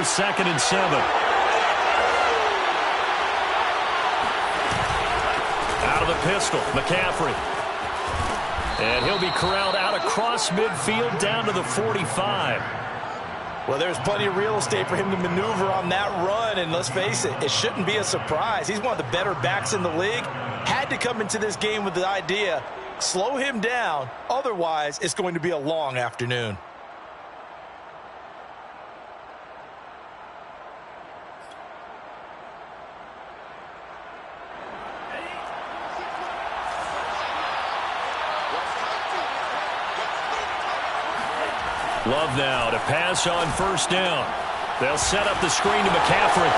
first, 2nd and 7. Out of the pistol, McCaffrey. And he'll be corralled out across midfield down to the 45. Well, there's plenty of real estate for him to maneuver on that run, and let's face it, it shouldn't be a surprise. He's one of the better backs in the league. Had to come into this game with the idea, slow him down, otherwise it's going to be a long afternoon. Love now to pass on 1st down. They'll set up the screen to McCaffrey.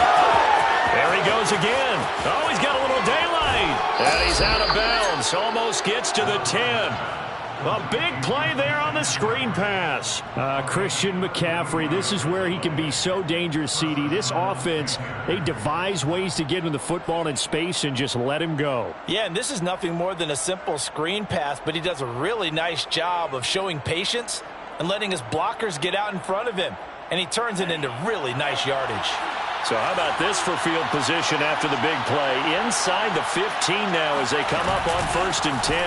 There he goes again. Oh, he's got a little daylight. And he's out of bounds. Almost gets to the 10. A big play there on the screen pass. Christian McCaffrey, this is where he can be so dangerous, CD. This offense, they devise ways to get him the football in space and just let him go. Yeah, and this is nothing more than a simple screen pass, but he does a really nice job of showing patience and letting his blockers get out in front of him. And he turns it into really nice yardage. So how about this for field position after the big play? Inside the 15 now as they come up on 1st and 10.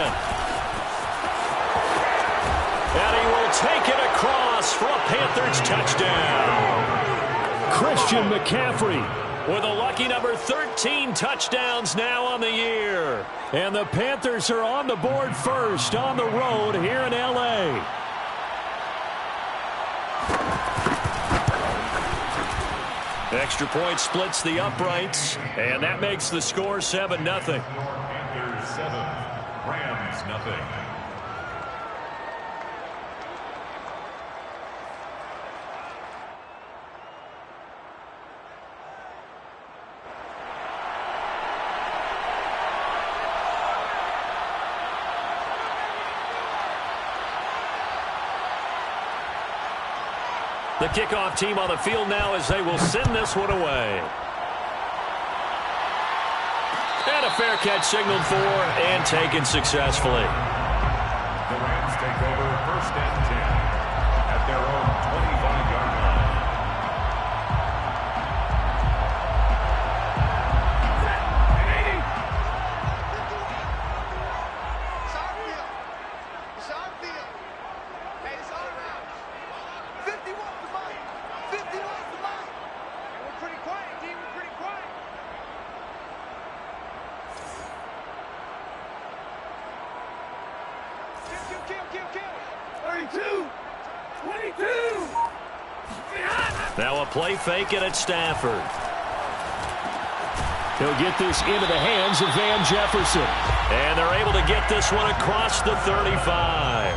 And he will take it across for a Panthers touchdown. Christian McCaffrey with a lucky number 13 touchdowns now on the year. And the Panthers are on the board first on the road here in L.A. Extra point splits the uprights, and that makes the score 7-0. Panthers 7, Rams 0. The kickoff team on the field now as they will send this one away. And a fair catch signaled for and taken successfully. The Rams take over 1st and 10 at their own 25-yard line. Now a play fake and it's Stafford. He'll get this into the hands of Van Jefferson. And they're able to get this one across the 35.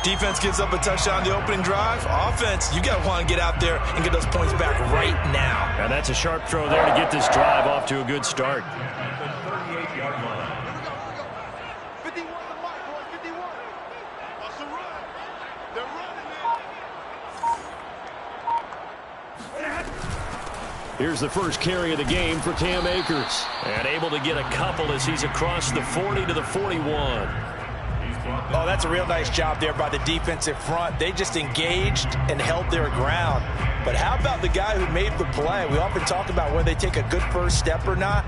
Defense gives up a touchdown the opening drive. Offense, you got to want to get out there and get those points back right now. And that's a sharp throw there to get this drive off to a good start. At the 38-yard line. Here's the first carry of the game for Cam Akers. And able to get a couple as he's across the 40 to the 41. Oh, that's a real nice job there by the defensive front. They just engaged and held their ground. But how about the guy who made the play? We often talk about whether they take a good first step or not.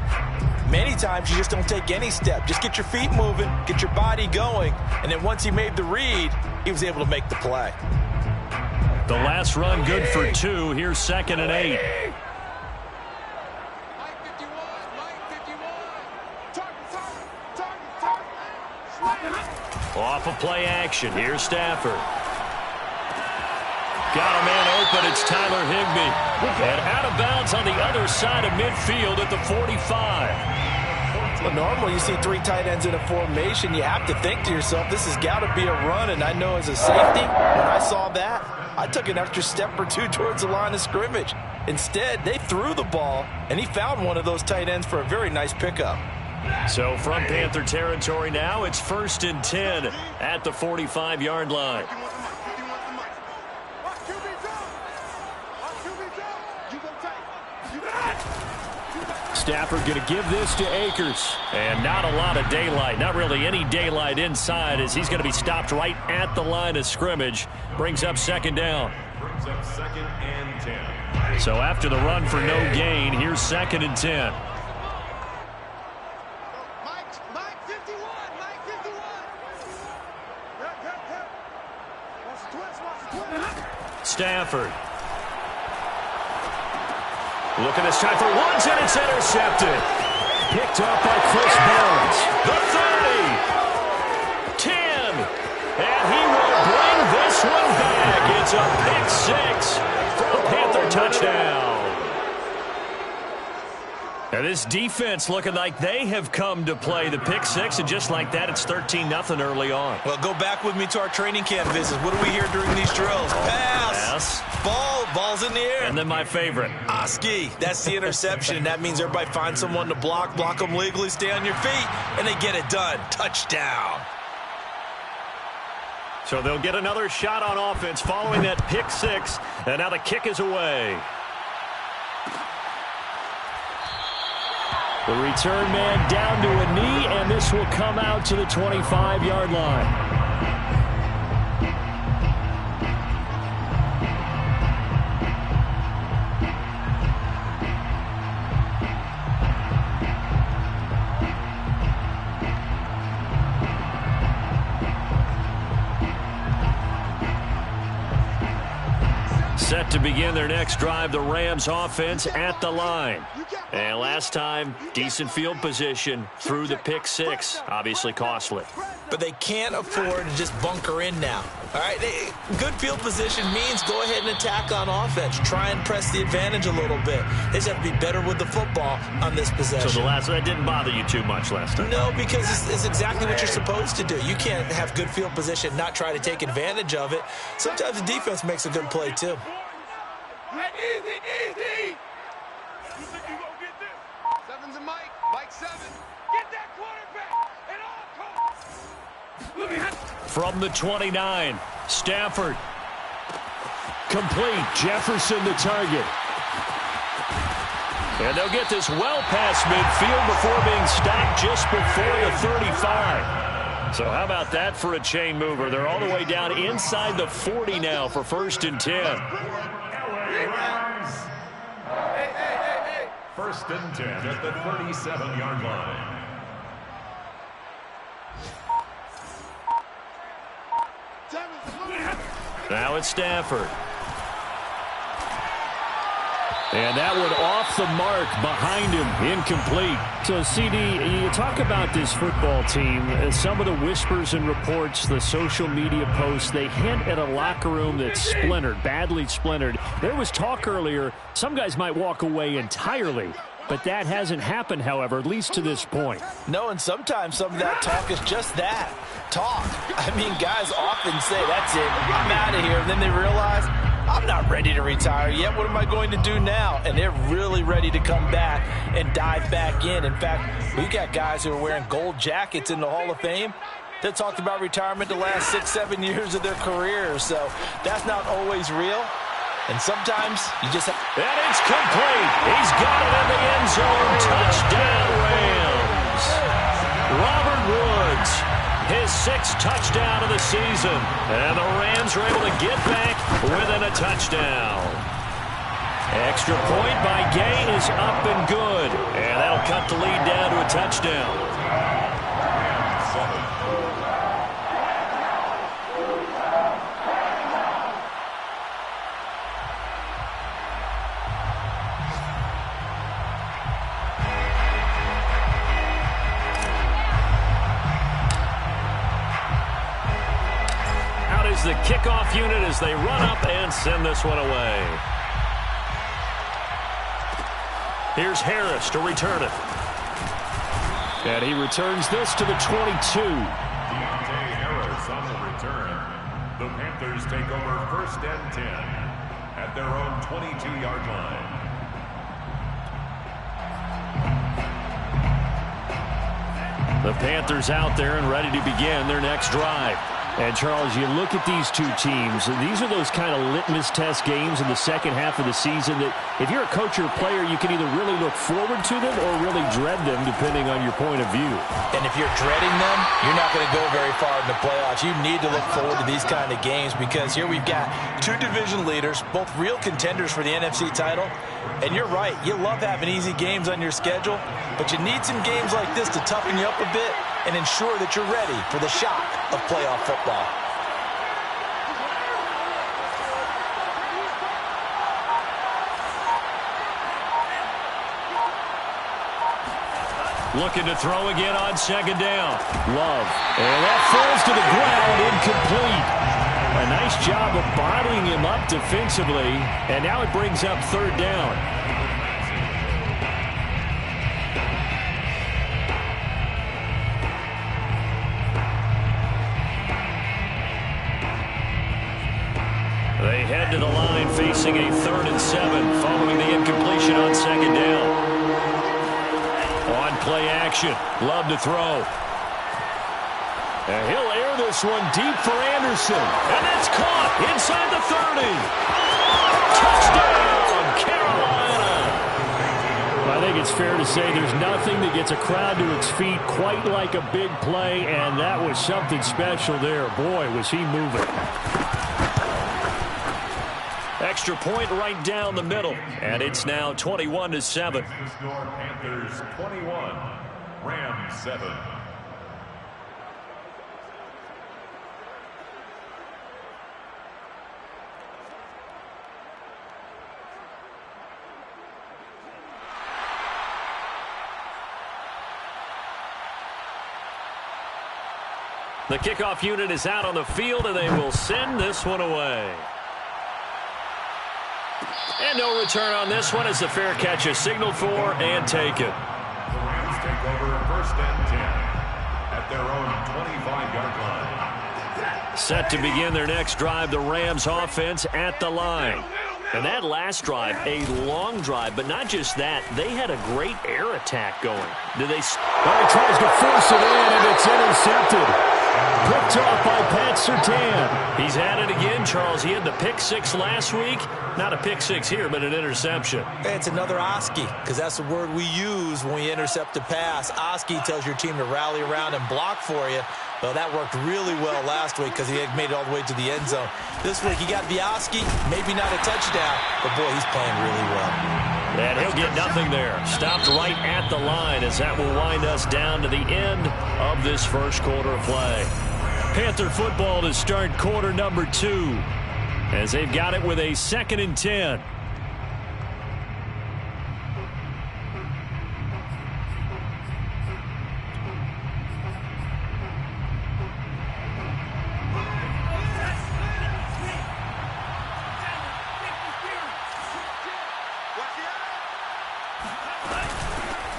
Many times you just don't take any step. Just get your feet moving, get your body going, and then once he made the read, he was able to make the play. The last run good for 2. Here's 2nd and 8. Off of play action. Here's Stafford. Got a man open. It's Tyler Higbee. And out of bounds on the other side of midfield at the 45. Well, normally you see 3 tight ends in a formation. You have to think to yourself, this has got to be a run. And I know as a safety, when I saw that, I took an extra step or 2 towards the line of scrimmage. Instead, they threw the ball, and he found one of those tight ends for a very nice pickup. So from Panther territory now, it's 1st and 10 at the 45-yard line. Stafford going to give this to Akers. And not a lot of daylight, not really any daylight inside as he's going to be stopped right at the line of scrimmage. Brings up 2nd down. Brings up 2nd and 10. So after the run for no gain, here's 2nd and 10. Stafford. Looking this time for ones, and it's intercepted. Picked up by Chris Barnes. The 30. 10. And he will bring this one back. It's a pick 6 for a Panther touchdown. And this defense looking like they have come to play the pick 6, and just like that, it's 13-0 early on. Well, go back with me to our training camp visits. What do we hear during these drills? Pass. Ball's in the air. And then my favorite. Oski. That's the interception. That means everybody finds someone to block them legally, stay on your feet, and they get it done. Touchdown. So they'll get another shot on offense following that pick 6, and now the kick is away. The return man down to a knee, and this will come out to the 25-yard line. Set to begin their next drive, the Rams offense at the line. And last time, decent field position through the pick 6, obviously costly. But they can't afford to just bunker in now. All right, good field position means go ahead and attack on offense. Try and press the advantage a little bit. They just have to be better with the football on this possession. So that didn't bother you too much last time? No, because it's exactly what you're supposed to do. You can't have good field position, not try to take advantage of it. Sometimes the defense makes a good play too. Easy. You think you gonna get this? 7's a Mike. Mike 7. Get that quarterback. And all. From the 29, Stafford. Complete. Jefferson the target. And they'll get this well past midfield before being stopped just before the 35. So how about that for a chain mover? They're all the way down inside the 40 now for 1st and 10. Hey. 1st and 10 at the 37-yard line. Now it's Stafford. And that one off the mark behind him, incomplete. So, CD, you talk about this football team, some of the whispers and reports, the social media posts, they hint at a locker room that's splintered, badly splintered. There was talk earlier, some guys might walk away entirely. But that hasn't happened, however, at least to this point. No, and sometimes some of that talk is just that, talk. I mean, guys often say, that's it, I'm out of here. And then they realize, I'm not ready to retire yet. What am I going to do now? And they're really ready to come back and dive back in. In fact, we've got guys who are wearing gold jackets in the Hall of Fame that talked about retirement the last 6-7 years of their careers. So that's not always real. And sometimes you just have... And it's complete. He's got it in the end zone. Touchdown, Rams. Robert Woods, his 6th touchdown of the season. And the Rams are able to get back within a touchdown. Extra point by Gay is up and good. And that'll cut the lead down to a touchdown. The kickoff unit as they run up and send this one away. Here's Harris to return it. And he returns this to the 22. Harris on the return. The Panthers take over 1st and 10 at their own 22-yard line. The Panthers out there and ready to begin their next drive. And, Charles, you look at these two teams, and these are those kind of litmus test games in the second half of the season that if you're a coach or a player, you can either really look forward to them or really dread them, depending on your point of view. And if you're dreading them, you're not going to go very far in the playoffs. You need to look forward to these kind of games because here we've got two division leaders, both real contenders for the NFC title. And you're right, you love having easy games on your schedule, but you need some games like this to toughen you up a bit and ensure that you're ready for the shock of playoff football. Looking to throw again on second down. Love. And that falls to the ground, incomplete. A nice job of bottling him up defensively, and now it brings up third down. They head to the line facing a 3rd and 7 following the incompletion on second down. On play action, Love to throw. And he'll air this one deep for Anderson. And that's caught inside the 30. Touchdown, Carolina. I think it's fair to say there's nothing that gets a crowd to its feet quite like a big play, and that was something special there. Boy, was he moving. Extra point right down the middle, and it's now 21-7. Panthers 21, Rams 7. The kickoff unit is out on the field, and they will send this one away. And no return on this one as the fair catch is signaled for and taken. The Rams take over 1st and 10 at their own 25-yard line. Set to begin their next drive, the Rams offense at the line. And that last drive, a long drive, but not just that. They had a great air attack going. He tries to force it in, and it's intercepted. Picked off by Pat Surtain. He's at it again, Charles. He had the pick 6 last week. Not a pick 6 here, but an interception. It's another Oski, because that's the word we use when we intercept a pass. Oski tells your team to rally around and block for you. Well, that worked really well last week because he had made it all the way to the end zone. This week, he got the Oski, maybe not a touchdown, but boy, he's playing really well. And he'll get nothing there. Stopped right at the line as that will wind us down to the end of this first quarter of play. Panther football to start quarter number 2 as they've got it with a 2nd and 10.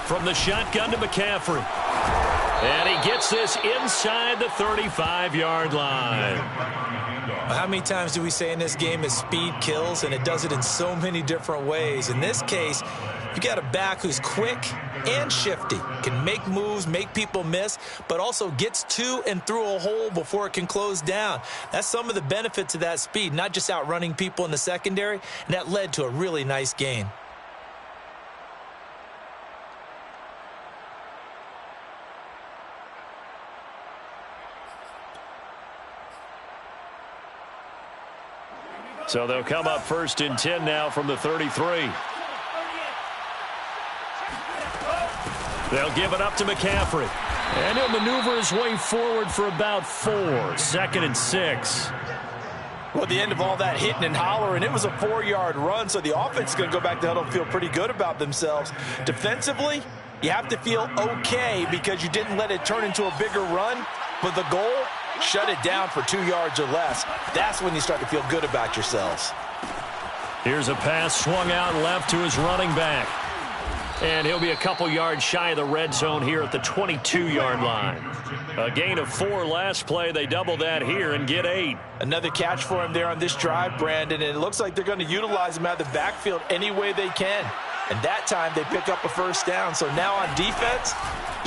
From the shotgun to McCaffrey. And he gets this inside the 35-yard line. How many times do we say in this game is speed kills, and it does it in so many different ways. In this case, you got a back who's quick and shifty, can make moves, make people miss, but also gets to and through a hole before it can close down. That's some of the benefits of that speed, not just outrunning people in the secondary, and that led to a really nice gain. So they'll come up 1st and 10 now from the 33. They'll give it up to McCaffrey. And he'll maneuver his way forward for about 4. 2nd and 6. Well, at the end of all that hitting and hollering, it was a 4-yard run, so the offense is going to go back to huddle and feel pretty good about themselves. Defensively, you have to feel okay because you didn't let it turn into a bigger run, but the goal, shut it down for 2 yards or less. That's when you start to feel good about yourselves. Here's a pass swung out left to his running back. And he'll be a couple yards shy of the red zone here at the 22-yard line. A gain of 4 last play. They double that here and get 8. Another catch for him there on this drive, Brandon, and it looks like they're going to utilize him out of the backfield any way they can. And that time they pick up a first down. So now on defense,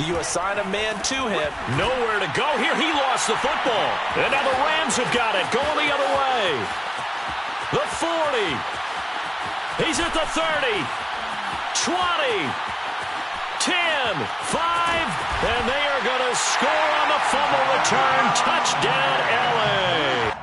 you assign a man to him. Nowhere to go here. He lost the football. And now the Rams have got it. Going the other way. The 40. He's at the 30. 20. 10. 5. And they are going to score on the fumble return. Touchdown, LA.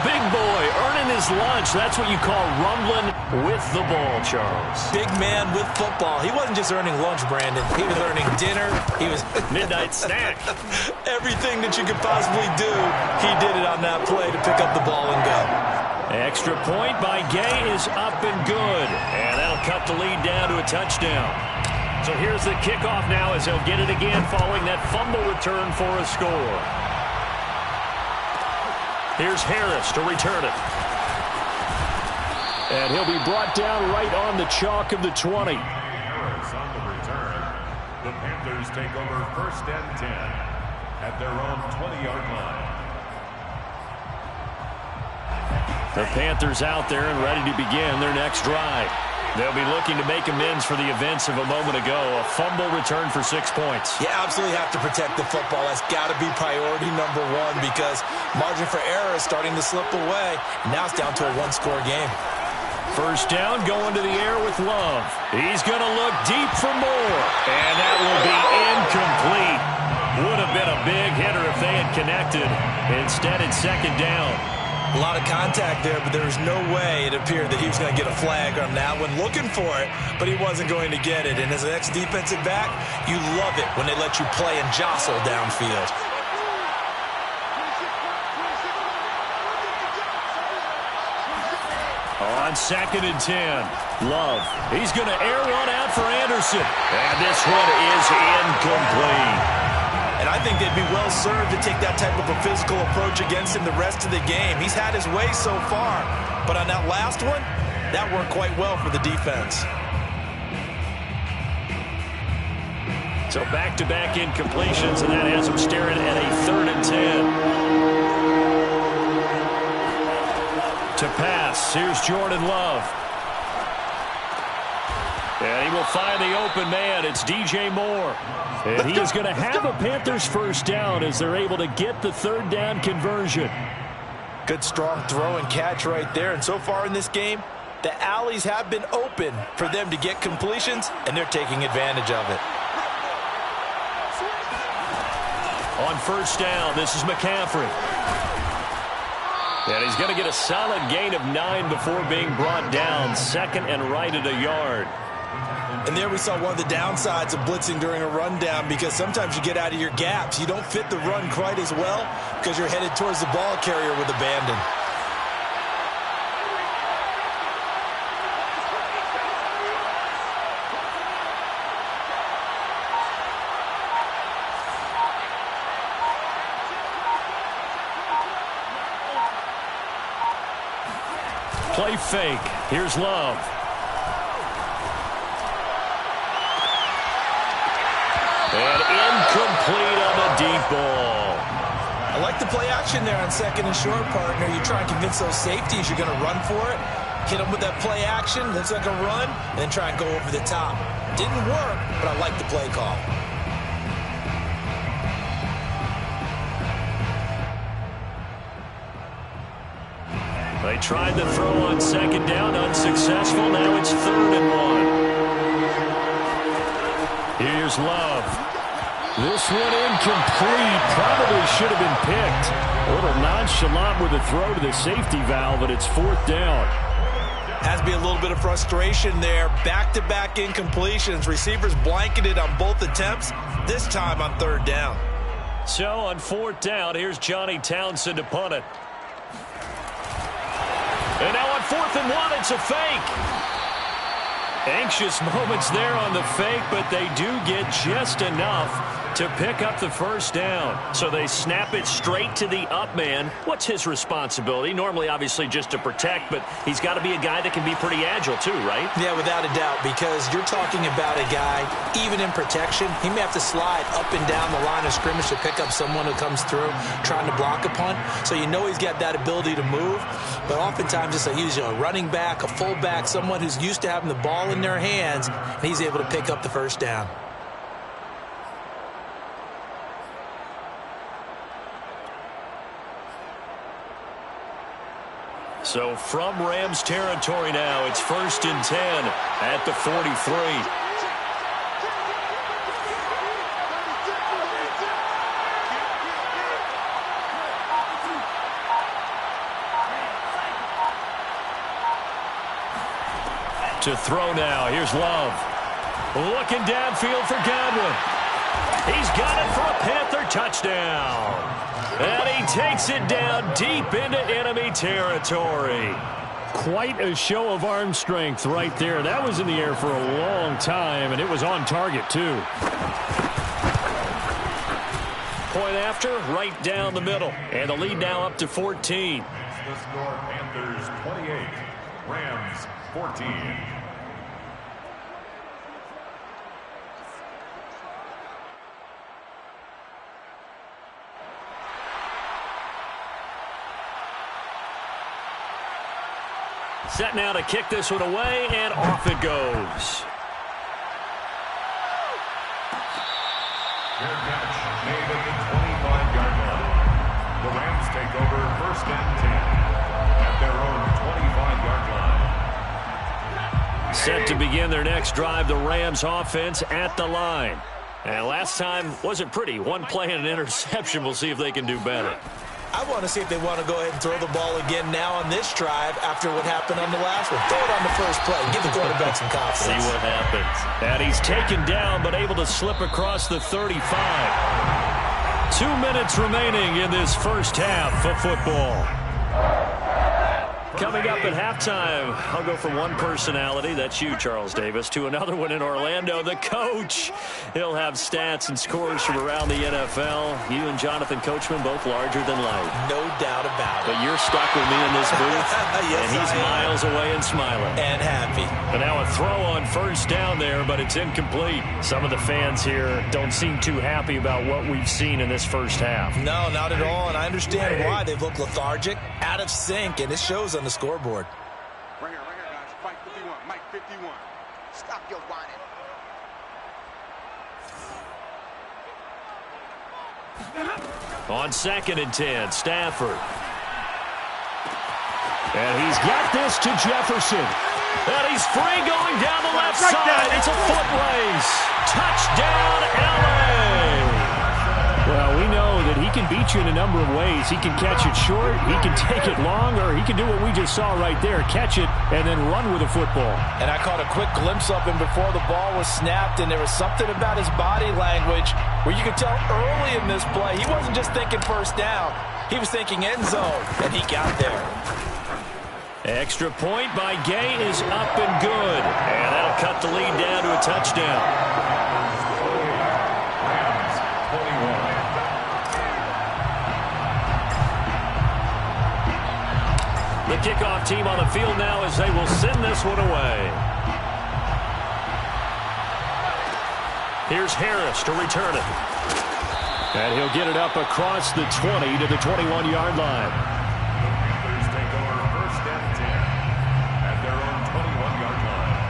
Big boy earning his lunch. That's what you call rumbling with the ball, Charles. Big man with football. He wasn't just earning lunch, Brandon. He was earning dinner. He was midnight snack. Everything that you could possibly do, he did it on that play to pick up the ball and go. Extra point by Gay is up and good. And that'll cut the lead down to a touchdown. So here's the kickoff now as they'll get it again following that fumble return for a score. Here's Harris to return it. And he'll be brought down right on the chalk of the 20. Harris on the return. The Panthers take over 1st and 10 at their own 20-yard line. The Panthers out there and ready to begin their next drive. They'll be looking to make amends for the events of a moment ago. A fumble return for 6 points. You absolutely have to protect the football. That's got to be priority number one because margin for error is starting to slip away. Now it's down to a one-score game. First down, going to the air with Love. He's going to look deep for more. And that will be incomplete. Would have been a big hitter if they had connected. Instead, it's second down. A lot of contact there, but there was no way it appeared that he was going to get a flag on that one. Looking for it, but he wasn't going to get it. And as an ex-defensive back, you love it when they let you play and jostle downfield. On 2nd and 10, Love. He's going to air one out for Anderson. And this one is incomplete. And I think they'd be well served to take that type of a physical approach against him the rest of the game. He's had his way so far, but on that last one, that worked quite well for the defense. So back-to-back incompletions, and that has him staring at a 3rd and 10. To pass, here's Jordan Love. And he will find the open man. It's DJ Moore. And he is going to have a Panthers first down as they're able to get the 3rd down conversion. Good strong throw and catch right there. And so far in this game, the alleys have been open for them to get completions, and they're taking advantage of it. On first down, this is McCaffrey. And he's going to get a solid gain of 9 before being brought down. 2nd and right at a yard. And there we saw one of the downsides of blitzing during a rundown because sometimes you get out of your gaps. You don't fit the run quite as well because you're headed towards the ball carrier with abandon. Play fake. Here's Love. And incomplete on the deep ball. I like the play action there on 2nd and short, partner. You try and convince those safeties you're going to run for it. Hit them with that play action. Looks like a run. And then try and go over the top. Didn't work, but I like the play call. They tried the throw on 2nd down. Unsuccessful. Now it's 3rd and 1. Here's Love. This one incomplete. Probably should have been picked. A little nonchalant with the throw to the safety valve, but it's 4th down. Has to be a little bit of frustration there. Back-to-back incompletions. Receivers blanketed on both attempts, this time on 3rd down. So on 4th down, here's Johnny Townsend to punt it. And now on 4th and 1, it's a fake. Anxious moments there on the fake, but they do get just enough to pick up the first down. So they snap it straight to the up man. What's his responsibility? Normally, obviously, just to protect, but he's got to be a guy that can be pretty agile too, right? Yeah, without a doubt, because you're talking about a guy, even in protection, he may have to slide up and down the line of scrimmage to pick up someone who comes through trying to block a punt. So you know he's got that ability to move, but oftentimes it's usually a running back, a fullback, someone who's used to having the ball in their hands, and he's able to pick up the first down. So from Rams territory now, it's 1st and 10 at the 43. To throw now, here's Love. Looking downfield for Godwin. He's got it for a Panther touchdown. And he takes it down deep into enemy territory. Quite a show of arm strength right there. That was in the air for a long time, and it was on target, too. Point after, right down the middle. And the lead now up to 14. The score, Panthers 28, Rams 14. Set now to kick this one away, and off it goes. Fair catch made at the 25-yard line. The Rams take over 1st and 10 at their own 25-yard line. Set to begin their next drive, the Rams offense at the line. And last time wasn't pretty. One play and an interception. We'll see if they can do better. I want to see if they want to go ahead and throw the ball again now on this drive after what happened on the last one. Throw it on the first play. Give the quarterback some confidence. See what happens. And he's taken down, but able to slip across the 35. 2 minutes remaining in this first half of football. Coming up at halftime, I'll go from one personality, that's you, Charles Davis, to another one in Orlando, the coach. He'll have stats and scores from around the NFL. You and Jonathan Coachman, both larger than life. No doubt about it. But you're stuck with me in this booth, yes, and he's miles away and smiling. And happy. But now a throw on 1st down there, but it's incomplete. Some of the fans here don't seem too happy about what we've seen in this first half. No, not at all, and I understand why. They look lethargic, out of sync, and it shows on the scoreboard. Right here, guys. Fight 51. Mike 51. Stop your whining. On 2nd and 10, Stafford. And he's got this to Jefferson. And he's free going down the left side. It's a foot race. Touchdown, L.A. Well, we know that he can beat you in a number of ways. He can catch it short, he can take it long, or he can do what we just saw right there, catch it and then run with a football. And I caught a quick glimpse of him before the ball was snapped, and there was something about his body language where you could tell early in this play he wasn't just thinking first down. He was thinking end zone, and he got there. Extra point by Gay is up and good. And that'll cut the lead down to a touchdown. The kickoff team on the field now as they will send this one away. Here's Harris to return it. And he'll get it up across the 20 to the 21-yard line. The Panthers take over 1st and 10 at their own 21-yard line.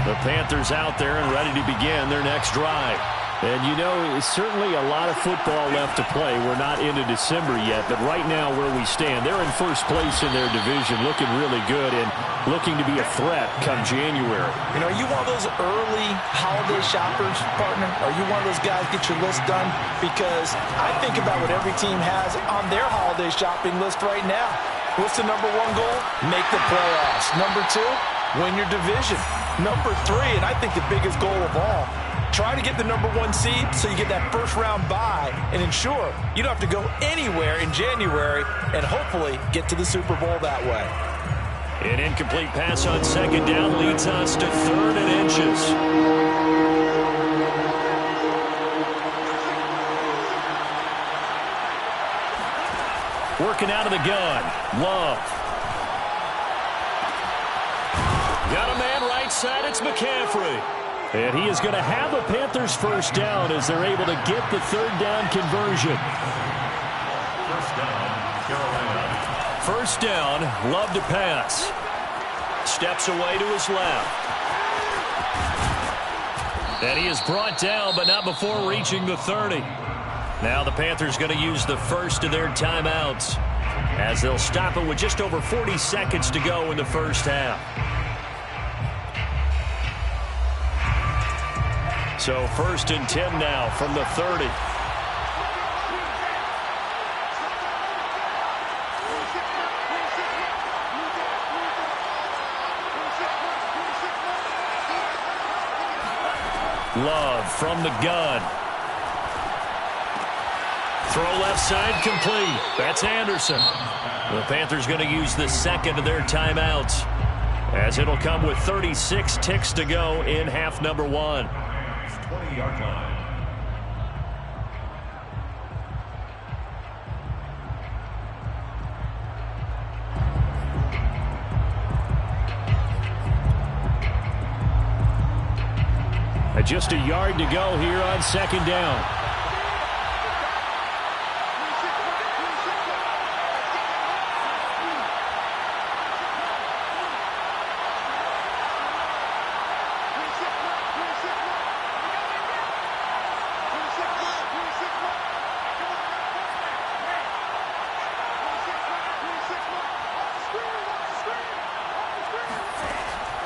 The Panthers out there and ready to begin their next drive. And you know, it's certainly a lot of football left to play. We're not into December yet, but right now where we stand, they're in first place in their division, looking really good and looking to be a threat come January. You know, are you one of those early holiday shoppers, partner? Are you one of those guys get your list done? Because I think about what every team has on their holiday shopping list right now. What's the number one goal? Make the playoffs. Number two, win your division. Number three, and I think the biggest goal of all, Try to get the #1 seed so you get that first-round bye and ensure you don't have to go anywhere in January and hopefully get to the Super Bowl that way. An incomplete pass on second down leads us to 3rd and inches. Working out of the gun. Love. Got a man right side. It's McCaffrey. And he is going to have the Panthers first down as they're able to get the 3rd down conversion. First down, Carolina. First down, Love to pass. Steps away to his left. And he is brought down, but not before reaching the 30. Now the Panthers going to use the first of their timeouts as they'll stop it with just over 40 seconds to go in the first half. So 1st and 10 now from the 30. Love from the gun. Throw left side complete. That's Anderson. The Panthers going to use the second of their timeouts as it'll come with 36 ticks to go in half number 1. 20-yard line. Just a yard to go here on second down.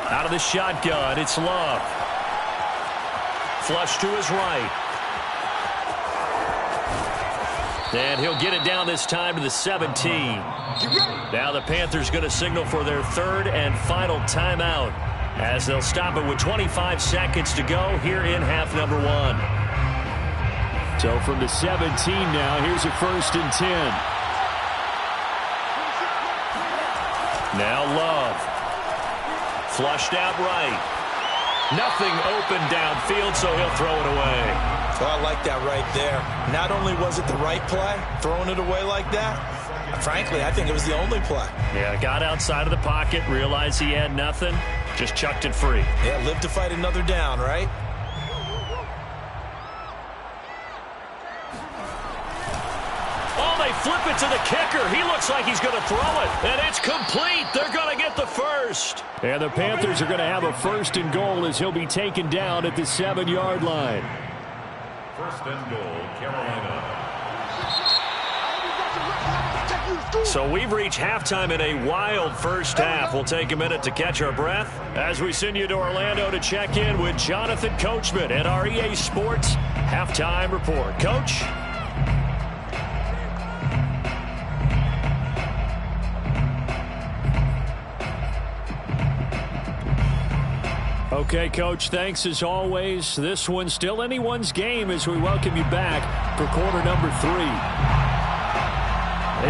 Out of the shotgun, it's Love. Flush to his right. And he'll get it down this time to the 17. Now the Panthers going to signal for their 3rd and final timeout as they'll stop it with 25 seconds to go here in half number 1. So from the 17 now, here's a 1st and 10. Now Love. Flushed out right. Nothing open downfield, so he'll throw it away. Oh, I like that right there. Not only was it the right play, throwing it away like that, frankly, I think it was the only play. Yeah, got outside of the pocket, realized he had nothing, just chucked it free. Yeah, live to fight another down, right? Flip it to the kicker. He looks like he's going to throw it. And it's complete. They're going to get the first. And the Panthers are going to have a 1st and goal as he'll be taken down at the 7-yard line. 1st and goal, Carolina. So we've reached halftime in a wild first half. We'll take a minute to catch our breath as we send you to Orlando to check in with Jonathan Coachman at our EA Sports Halftime Report. Coach? Okay, Coach, thanks as always. This one's still anyone's game as we welcome you back for quarter number 3.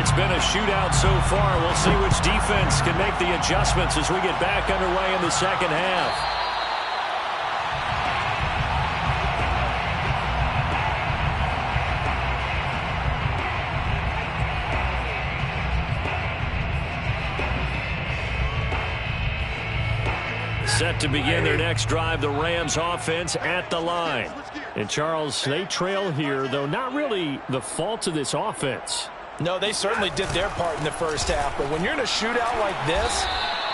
It's been a shootout so far. We'll see which defense can make the adjustments as we get back underway in the second half. Set to begin their next drive, the Rams offense at the line. And Charles, they trail here, though not really the fault of this offense. No, they certainly did their part in the first half. But when you're in a shootout like this,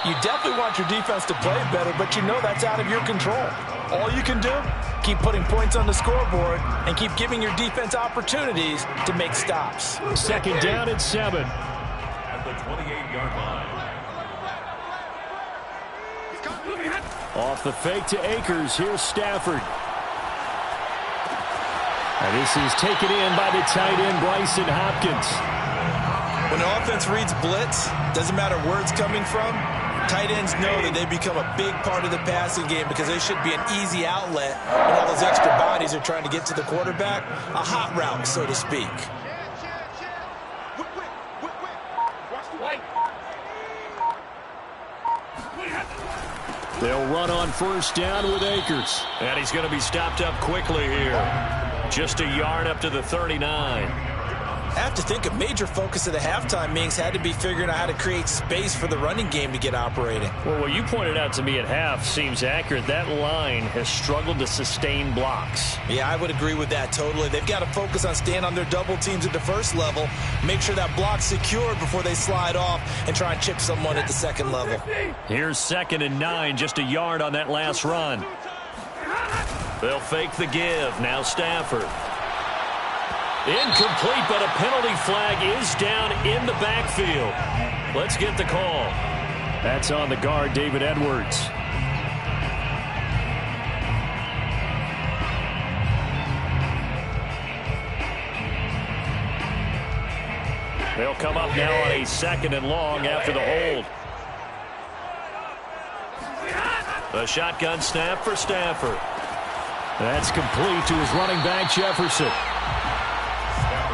you definitely want your defense to play better, but you know that's out of your control. All you can do, keep putting points on the scoreboard and keep giving your defense opportunities to make stops. Second down and 7. At the 28-yard line. Off the fake to Akers, here's Stafford. And this is taken in by the tight end, Bryson Hopkins. When the offense reads blitz, doesn't matter where it's coming from, Tight ends know that they become a big part of the passing game because they should be an easy outlet when all those extra bodies are trying to get to the quarterback. A hot route, so to speak. They'll run on first down with Akers. And he's going to be stopped up quickly here. Just a yard up to the 39. I have to think a major focus of the halftime meetings had to be figuring out how to create space for the running game to get operating. Well, what you pointed out to me at half seems accurate. That line has struggled to sustain blocks. Yeah, I would agree with that totally. They've got to focus on staying on their double teams at the first level, make sure that block's secured before they slide off and try and chip someone at the second level. Here's 2nd and 9, just a yard on that last run. They'll fake the give. Now Stafford. Incomplete, but a penalty flag is down in the backfield. Let's get the call. That's on the guard, David Edwards. They'll come up now on a 2nd and long after the hold. The shotgun snap for Stafford. That's complete to his running back, Jefferson.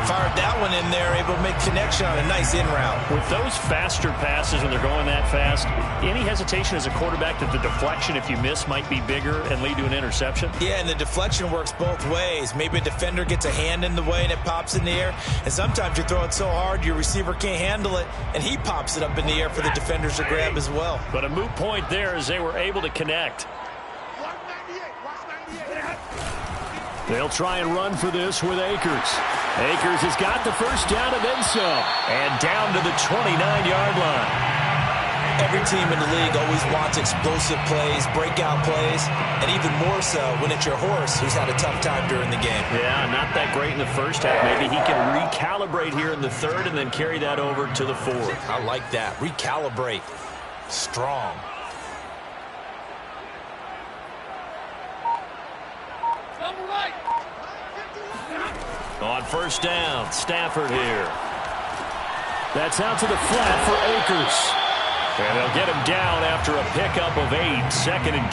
Fired that one in there, able to make connection on a nice in route. With those faster passes when they're going that fast, any hesitation as a quarterback that the deflection, if you miss, might be bigger and lead to an interception? Yeah, and the deflection works both ways. Maybe a defender gets a hand in the way and it pops in the air. And sometimes you throw it so hard your receiver can't handle it, and he pops it up in the air for the defenders to grab as well. But a moot point there as they were able to connect. They'll try and run for this with Akers. Akers has got the first down and then some. And down to the 29-yard line. Every team in the league always wants explosive plays, breakout plays, and even more so when it's your horse who's had a tough time during the game. Yeah, not that great in the first half. Maybe he can recalibrate here in the third and then carry that over to the fourth. I like that. Recalibrate. Strong. On first down, Stafford here. That's out to the flat for Akers. And they'll get him down after a pickup of 8, 2nd and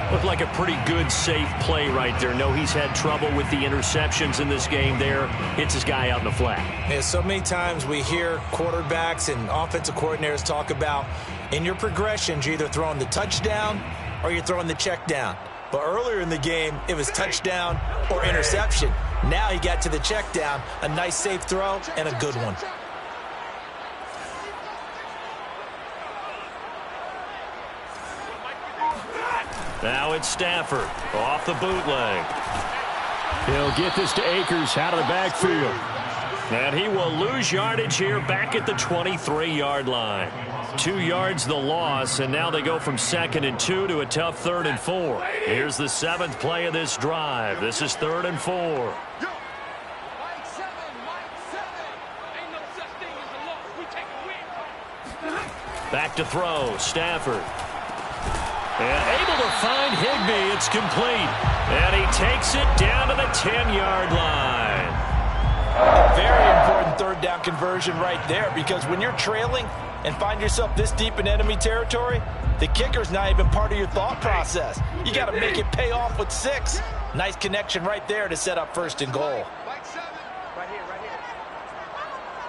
2. Looked like a pretty good, safe play right there. No, he's had trouble with the interceptions in this game there. Hits his guy out in the flat. Yeah, so many times we hear quarterbacks and offensive coordinators talk about in your progressions, you're either throwing the touchdown or you're throwing the check down. But earlier in the game, it was touchdown or interception. Now he got to the check down, a nice safe throw, and a good one. Now it's Stafford off the bootleg. He'll get this to Akers out of the backfield. And he will lose yardage here back at the 23-yard line. 2 yards the loss, and now they go from 2nd and 2 to a tough 3rd and 4. Here's the 7th play of this drive. This is 3rd and 4. Back to throw, Stafford. And able to find Higbee. It's complete. And he takes it down to the 10-yard line. A very important 3rd down conversion right there, because when you're trailing and find yourself this deep in enemy territory, the kicker's not even part of your thought process. You got to make it pay off with 6. Nice connection right there to set up 1st and goal. Mike 7. Right here, right here.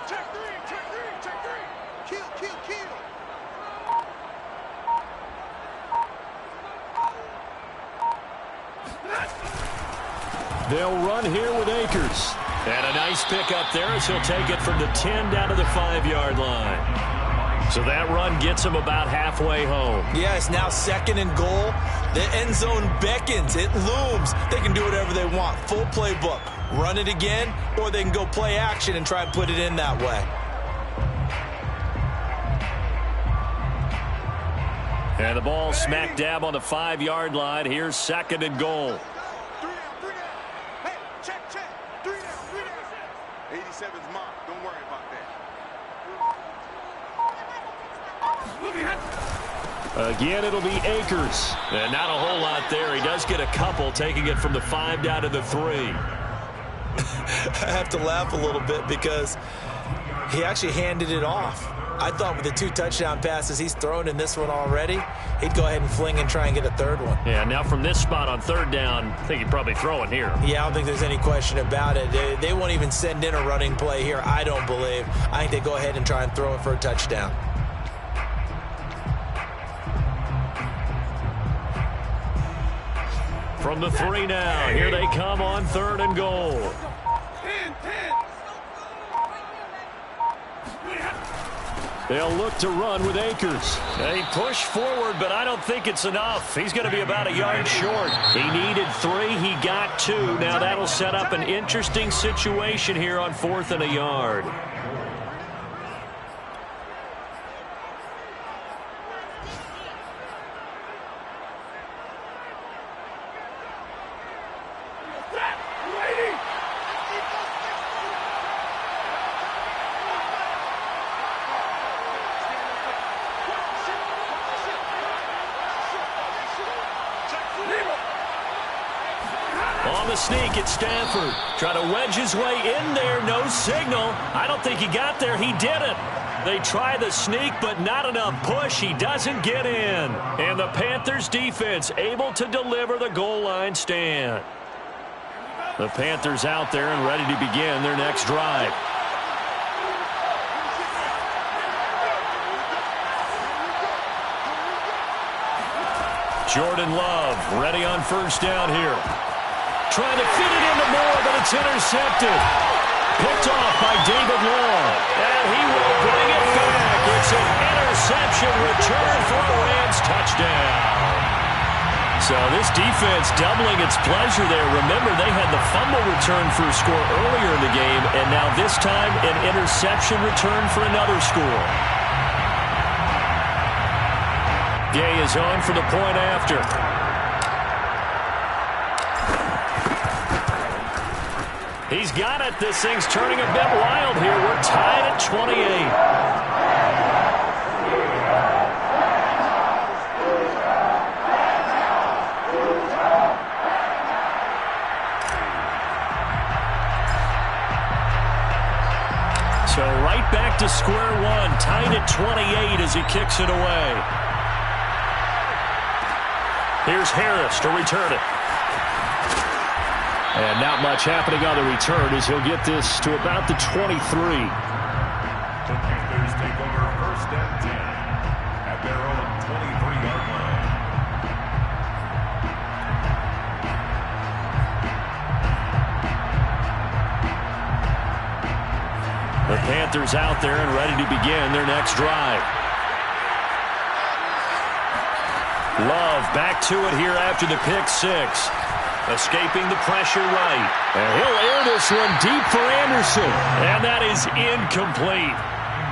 Check 3, check 3, check 3. Kill, kill, kill. They'll run here with Akers. And a nice pickup there as he'll take it from the 10 down to the 5-yard line. So that run gets him about halfway home. Yeah, it's now 2nd and goal. The end zone beckons. It looms. They can do whatever they want. Full playbook. Run it again, or they can go play action and try and put it in that way. And the ball smack dab on the 5-yard line. Here's 2nd and goal. 3 down. Hey, check, check. 3 down. 87's mine. Don't worry about that. Again, it'll be Akers. And not a whole lot there. He does get a couple, taking it from the 5 down to the 3. I have to laugh a little bit because He actually handed it off. I thought with the 2 touchdown passes he's thrown in this one already, he'd go ahead and fling and try and get a third one. Yeah, now from this spot on third down, I think he'd probably throw it here. Yeah, I don't think there's any question about it. They won't even send in a running play here, I don't believe. I think they go ahead and try and throw it for a touchdown. From the 3 now, here they come on 3rd and goal. They'll look to run with Akers. They push forward, but I don't think it's enough. He's going to be about a yard short. He needed 3. He got 2. Now that'll set up an interesting situation here on 4th and a yard. On the sneak, it's Stafford. Trying to wedge his way in there. No signal. I don't think he got there. He didn't. They try the sneak, but not enough push. He doesn't get in. And the Panthers defense able to deliver the goal line stand. The Panthers out there and ready to begin their next drive. Jordan Love ready on 1st down here. Trying to fit it into Moore, but it's intercepted. Picked off by David Long. And he will bring it back. It's an interception return for a Rams touchdown. So this defense doubling its pleasure there. Remember, they had the fumble return for a score earlier in the game, and now this time an interception return for another score. Gay is on for the point after. He's got it. This thing's turning a bit wild here. We're tied at 28. So right back to square one. Tied at 28 as he kicks it away. Here's Harris to return it. And not much happening on the return as he'll get this to about the 23. The Panthers take over 1st and 10 at their own 23-yard line. The Panthers out there and ready to begin their next drive. Love back to it here after the pick 6. Escaping the pressure right. And he'll air this one deep for Anderson. And that is incomplete.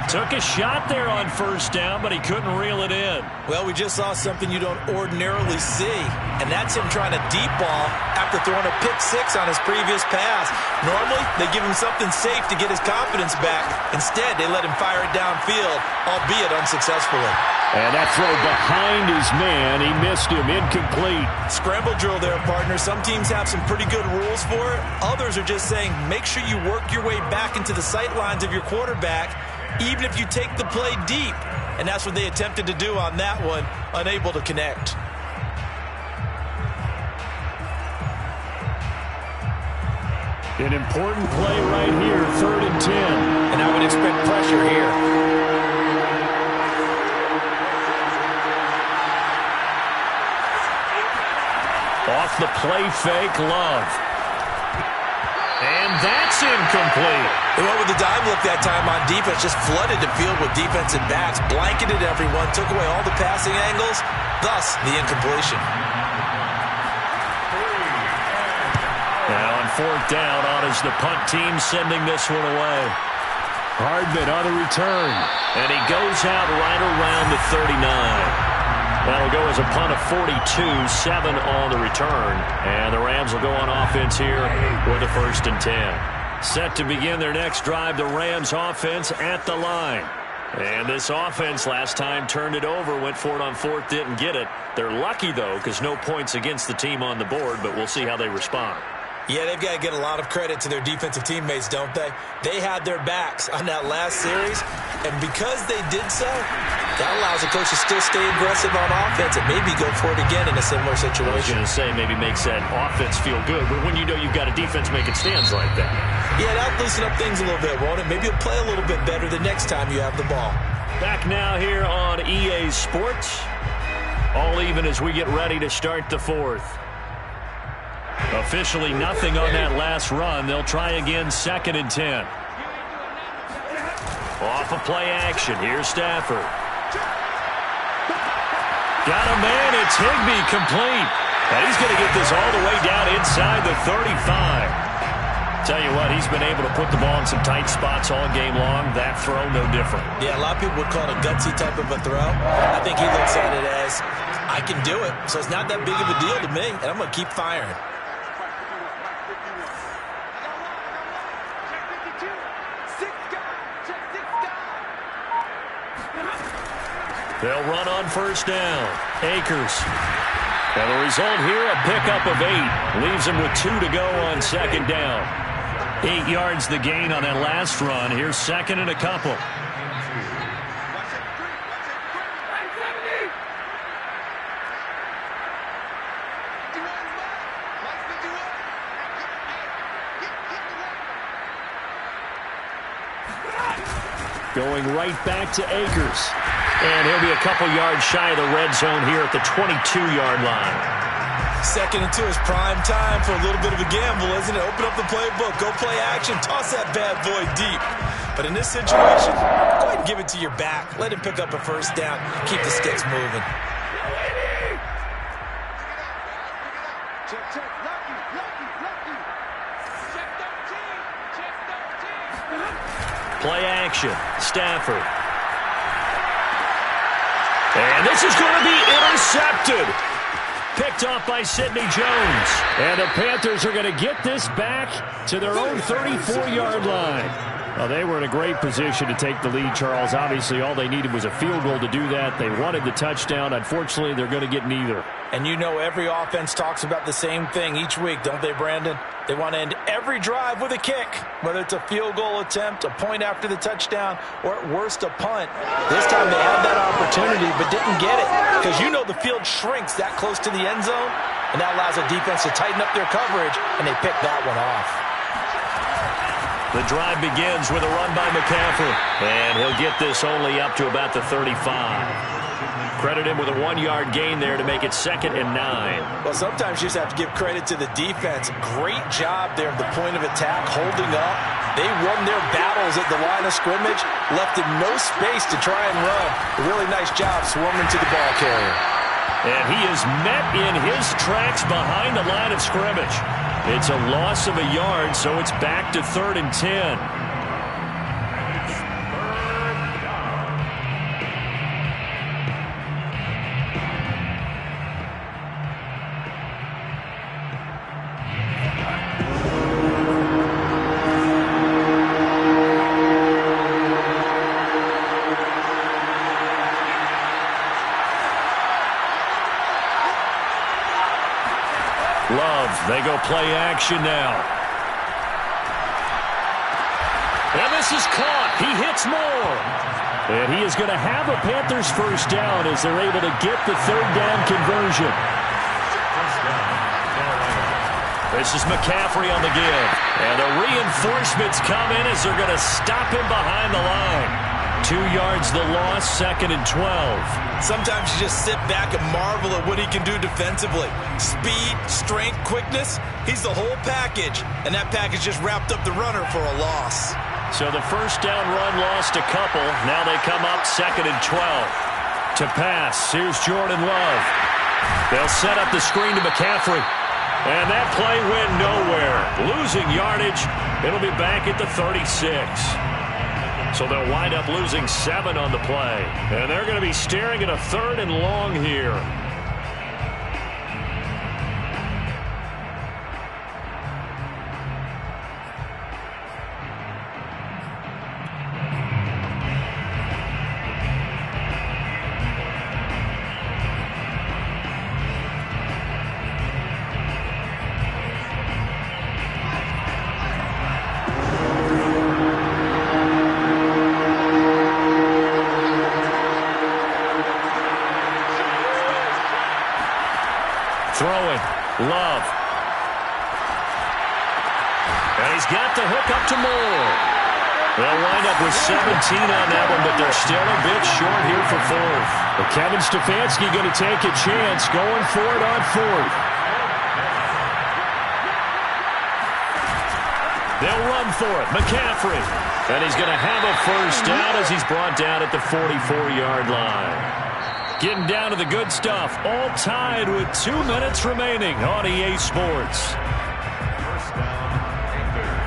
Took a shot there on 1st down, but he couldn't reel it in. Well, we just saw something you don't ordinarily see, and that's him trying to deep ball after throwing a pick 6 on his previous pass. Normally, they give him something safe to get his confidence back. Instead, they let him fire it downfield, albeit unsuccessfully. And that throw behind his man, he missed him, incomplete. Scramble drill there, partner. Some teams have some pretty good rules for it. Others are just saying, make sure you work your way back into the sight lines of your quarterback, even if you take the play deep. And that's what they attempted to do on that one, unable to connect. An important play right here, 3rd and 10. And I would expect pressure here. Off the play fake, Love. And that's incomplete. They went with the dive look that time on defense, just flooded the field with defensive backs, blanketed everyone, took away all the passing angles, thus the incompletion. Now on 4th down, on is the punt team sending this one away. Hardman on the return. And he goes out right around the 39. That'll go as a punt of 42, 7 on the return. And the Rams will go on offense here with a 1st and 10. Set to begin their next drive, the Rams offense at the line. And this offense last time turned it over, went for it on 4th, didn't get it. They're lucky, though, because no points against the team on the board, but we'll see how they respond. Yeah, they've got to get a lot of credit to their defensive teammates, don't they? They had their backs on that last series, and because they did so, that allows the coach to still stay aggressive on offense and maybe go for it again in a similar situation. I was going to say maybe makes that offense feel good, but when you know you've got a defense making stands like that. Yeah, that'll loosen up things a little bit, won't it? Maybe you'll play a little bit better the next time you have the ball. Back now here on EA Sports. All even as we get ready to start the fourth. Officially nothing on that last run. They'll try again, 2nd and 10. Off of play action. Here's Stafford. Got a man. It's Higbee complete. And he's going to get this all the way down inside the 35. Tell you what, he's been able to put the ball in some tight spots all game long. That throw, no different. Yeah, a lot of people would call it a gutsy type of a throw. I think he looks at it as, I can do it. So it's not that big of a deal to me, and I'm going to keep firing. They'll run on 1st down. Akers. And the result here, a pickup of 8. Leaves him with 2 to go on 2nd down. 8 yards the gain on that last run. Here's 2nd and a couple. Going right back to Akers. And he'll be a couple yards shy of the red zone here at the 22-yard line. 2nd and 2 is prime time for a little bit of a gamble, isn't it? Open up the playbook, go play action, toss that bad boy deep. But in this situation, go ahead and give it to your back. Let him pick up a 1st down. Keep the sticks moving. Play action. Stafford. And this is going to be intercepted. Picked off by Sidney Jones. And the Panthers are going to get this back to their own 34-yard line. Well, they were in a great position to take the lead, Charles. Obviously, all they needed was a field goal to do that. They wanted the touchdown. Unfortunately, they're going to get neither. And you know every offense talks about the same thing each week, don't they, Brandon? They want to end every drive with a kick, whether it's a field goal attempt, a point after the touchdown, or at worst a punt. This time they had that opportunity but didn't get it because you know the field shrinks that close to the end zone, and that allows the defense to tighten up their coverage, and they pick that one off. The drive begins with a run by McCaffrey, and he'll get this only up to about the 35. Credit him with a 1-yard gain there to make it 2nd and 9. Well, sometimes you just have to give credit to the defense. Great job there at the point of attack, holding up. They won their battles at the line of scrimmage, left him no space to try and run. A really nice job swarming to the ball carrier. And he is met in his tracks behind the line of scrimmage. It's a loss of a yard, so it's back to 3rd and 10. They go play action now. And this is caught. He hits more. And he is going to have a Panthers 1st down as they're able to get the 3rd down conversion. This is McCaffrey on the give. And the reinforcements come in as they're going to stop him behind the line. 2 yards the loss, 2nd and 12. Sometimes you just sit back and marvel at what he can do defensively. Speed, strength, quickness, he's the whole package. And that package just wrapped up the runner for a loss. So the 1st down run lost a couple. Now they come up 2nd and 12. To pass, here's Jordan Love. They'll set up the screen to McCaffrey. And that play went nowhere. Losing yardage. It'll be back at the 36. So they'll wind up losing 7 on the play. And they're going to be staring at a 3rd and long here. Love. And he's got the hook up to Moore. They'll wind up with 17 on that one, but they're still a bit short here for fourth. But Kevin Stefanski going to take a chance going for it on fourth. They'll run for it. McCaffrey. And he's going to have a first down as he's brought down at the 44-yard line. Getting down to the good stuff. All tied with 2 minutes remaining on EA Sports. First down, Panthers.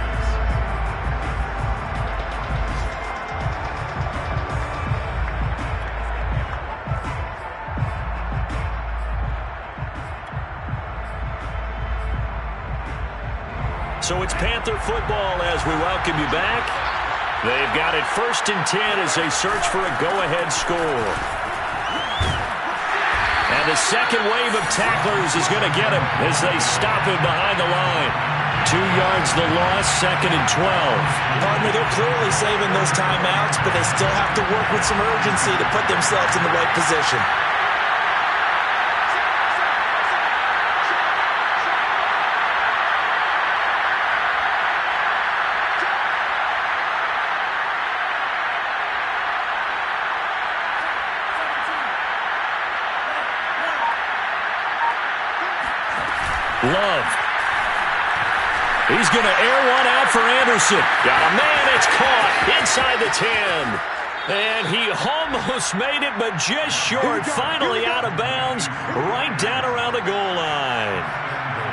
So it's Panther football as we welcome you back. They've got it 1st and 10 as they search for a go-ahead score. And the second wave of tacklers is going to get him as they stop him behind the line. 2 yards the loss, 2nd and 12. Partner, they're clearly saving those timeouts, but they still have to work with some urgency to put themselves in the right position. Love. He's going to air one out for Anderson. Got a man, it's caught inside the 10. And he almost made it, but just short. Finally out of bounds, right down around the goal line.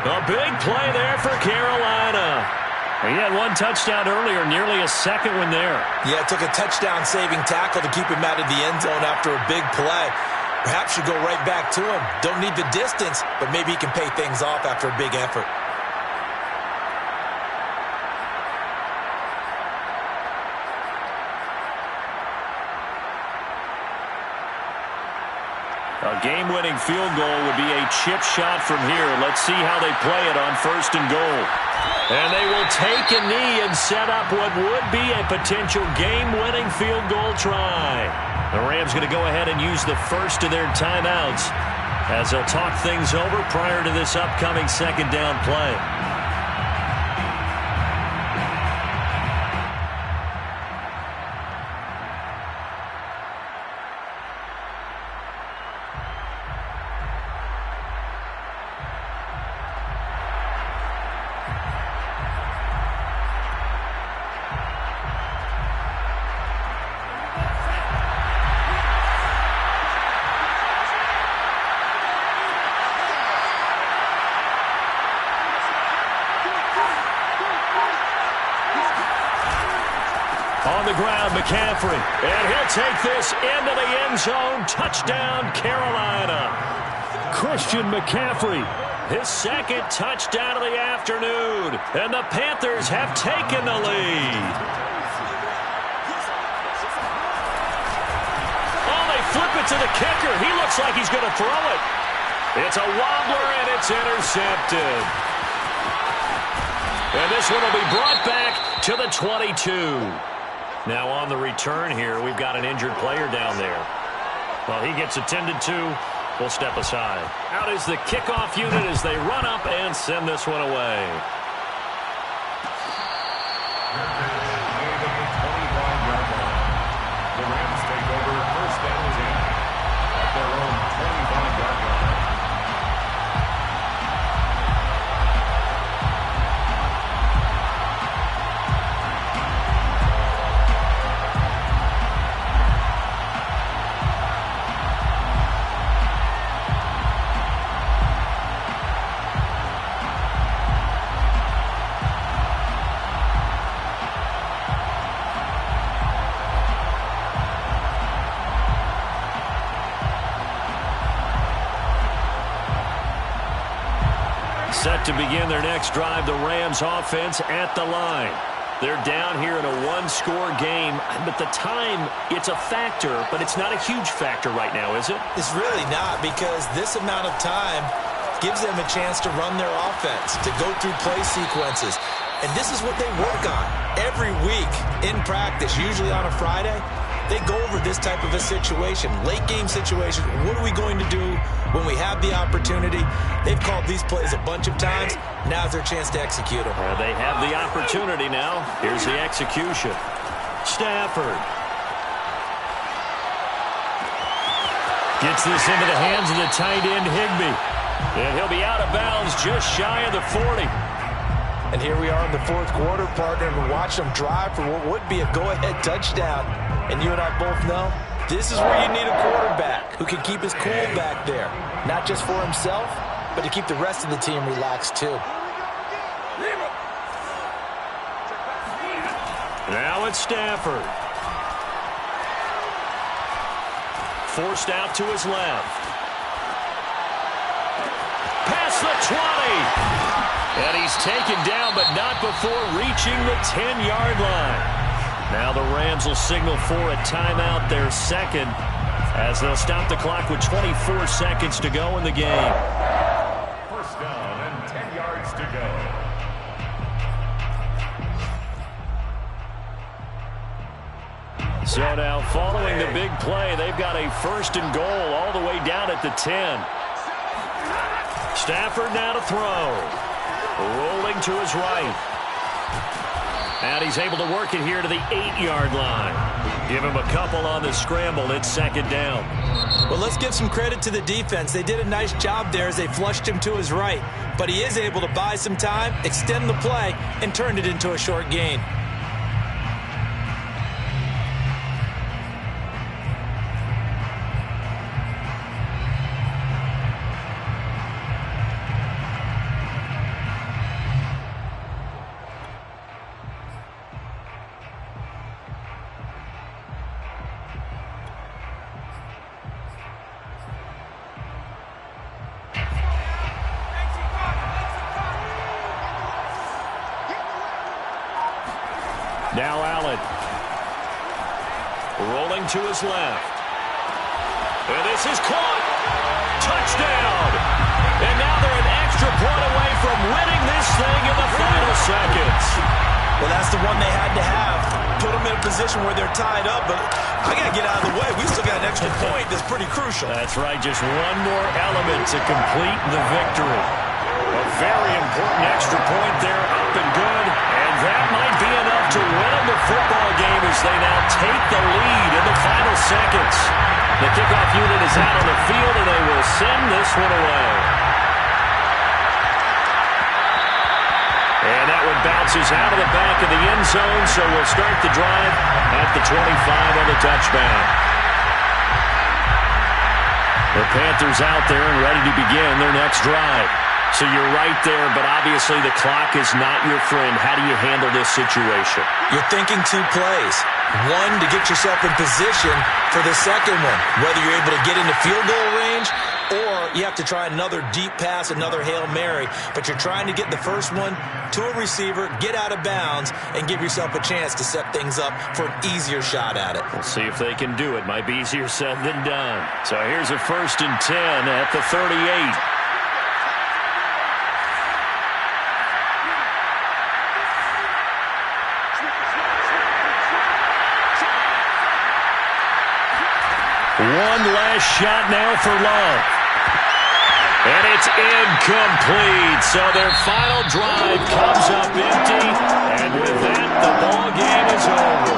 A big play there for Carolina. He had 1 touchdown earlier, nearly a second one there. Yeah, it took a touchdown-saving tackle to keep him out of the end zone after a big play. Perhaps you go right back to him. Don't need the distance, but maybe he can pay things off after a big effort. A game-winning field goal would be a chip shot from here. Let's see how they play it on 1st and goal. And they will take a knee and set up what would be a potential game-winning field goal try. The Rams going to go ahead and use the first of their timeouts as they'll talk things over prior to this upcoming 2nd down play. On the ground, McCaffrey. And he'll take this into the end zone. Touchdown, Carolina. Christian McCaffrey, his 2nd touchdown of the afternoon. And the Panthers have taken the lead. Oh, they flip it to the kicker. He looks like he's going to throw it. It's a wobbler, and it's intercepted. And this one will be brought back to the 22. Now on the return here, we've got an injured player down there. Well, he gets attended to. We'll step aside. Out is the kickoff unit as they run up and send this one away. The Rams take over 1st and 10 at their own 25-yard line. Set to begin their next drive, the Rams offense at the line. They're down here in a 1-score game, but the time, it's a factor, but it's not a huge factor right now, is it? It's really not, because this amount of time gives them a chance to run their offense, to go through play sequences. And this is what they work on every week in practice, usually on a Friday. They go over this type of a situation, late game situation. What are we going to do when we have the opportunity? They've called these plays a bunch of times. Now's their chance to execute them. They have the opportunity now. Here's the execution. Stafford gets this into the hands of the tight end, Higbee. And he'll be out of bounds just shy of the 40. And here we are in the fourth quarter, partner, and watch them drive for what would be a go-ahead touchdown. And you and I both know this is where you need a quarterback who can keep his cool back there. Not just for himself, but to keep the rest of the team relaxed too. Now it's Stafford. Forced out to his left. Past the 20. And he's taken down, but not before reaching the 10-yard line. Now the Rams will signal for a timeout, their second, as they'll stop the clock with 24 seconds to go in the game. First down and 10 yards to go. So now following the big play, they've got a first and goal all the way down at the 10. Stafford now to throw. Rolling to his right. And he's able to work it here to the 8-yard line. Give him a couple on the scramble. It's second down. Well, let's give some credit to the defense. They did a nice job there as they flushed him to his right. But he is able to buy some time, extend the play, and turn it into a short gain. Now Allen. Rolling to his left. And this is caught. Touchdown. And now they're an extra point away from winning this thing in the final seconds. Well, that's the one they had to have. Put them in a position where they're tied up, but I got to get out of the way. We still got an extra point that's pretty crucial. That's right. Just one more element to complete the victory. A very important extra point there, up and good. And that might be enough to win them the football game as they now take the lead in the final seconds. The kickoff unit is out on the field, and they will send this one away. And that one bounces out of the back of the end zone, so we'll start the drive at the 25 on the touchdown. The Panthers out there and ready to begin their next drive. So you're right there, but obviously the clock is not your friend. How do you handle this situation? You're thinking two plays. One, to get yourself in position for the second one, whether you're able to get into field goal range or you have to try another deep pass, another Hail Mary. But you're trying to get the first one to a receiver, get out of bounds, and give yourself a chance to set things up for an easier shot at it. We'll see if they can do it. Might be easier said than done. So here's a 1st and 10 at the 38. One last shot now for Love. And it's incomplete. So their final drive comes up empty. And with that, the ball game is over.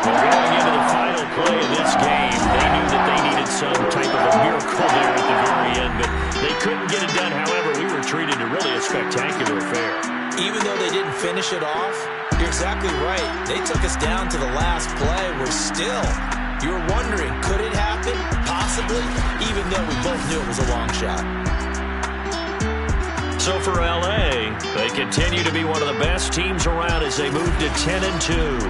Well, going into the final play of this game, they knew that they needed some type of a miracle there at the very end. But they couldn't get it done. However, we were treated to really a spectacular affair. Even though they didn't finish it off, you're exactly right. They took us down to the last play. We're still... You're wondering, could it happen? Possibly, even though we both knew it was a long shot. So for L.A., they continue to be one of the best teams around as they move to 10-2.